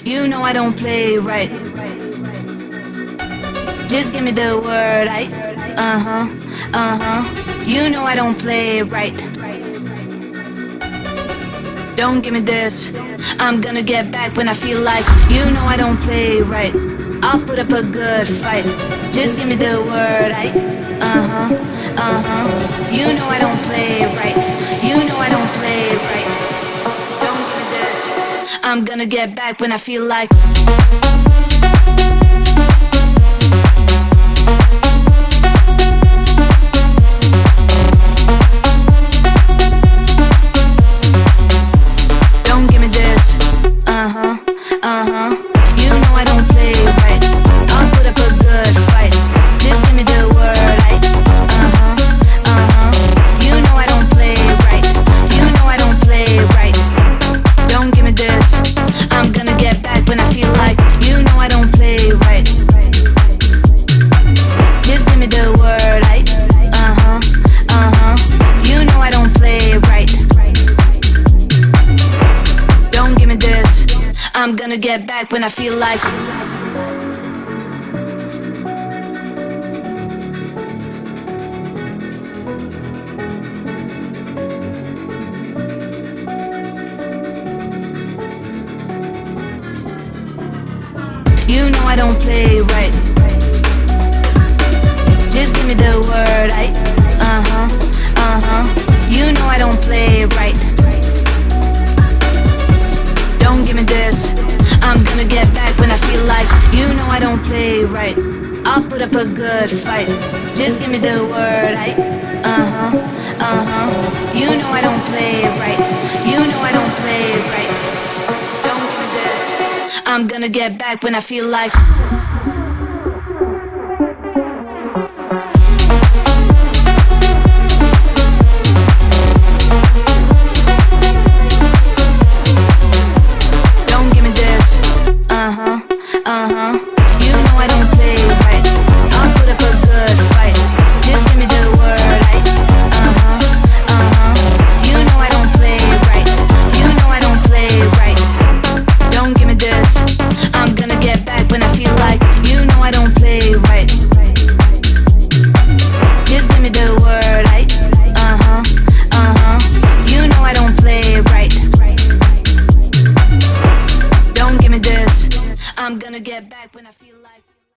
You know I don't play right. Just give me the word, You know I don't play right. Don't give me this. I'm gonna get back when I feel like. You know I don't play right. I'll put up a good fight. Just give me the word, You know I don't play right. You know I don't play right. Don't give me this. I'm gonna get back when I feel like. You know I don't play right. I'll put up a good fight. Just give me the word, You know I don't play right. You know I don't play right. Don't give me this. I'm gonna get back when I feel like. You know I don't play right. Just give me the word, You know I don't play right. Don't give me this. I'm gonna get back when I feel like. You know I don't play right. Just give me the word, You know I don't play right. Don't give me this. I'm gonna get back when I feel like. You know I don't play right. I'll put up a good fight. Just give me the word, You know I don't play right. You know I don't play right. Don't give me this. I'm gonna get back when I feel like.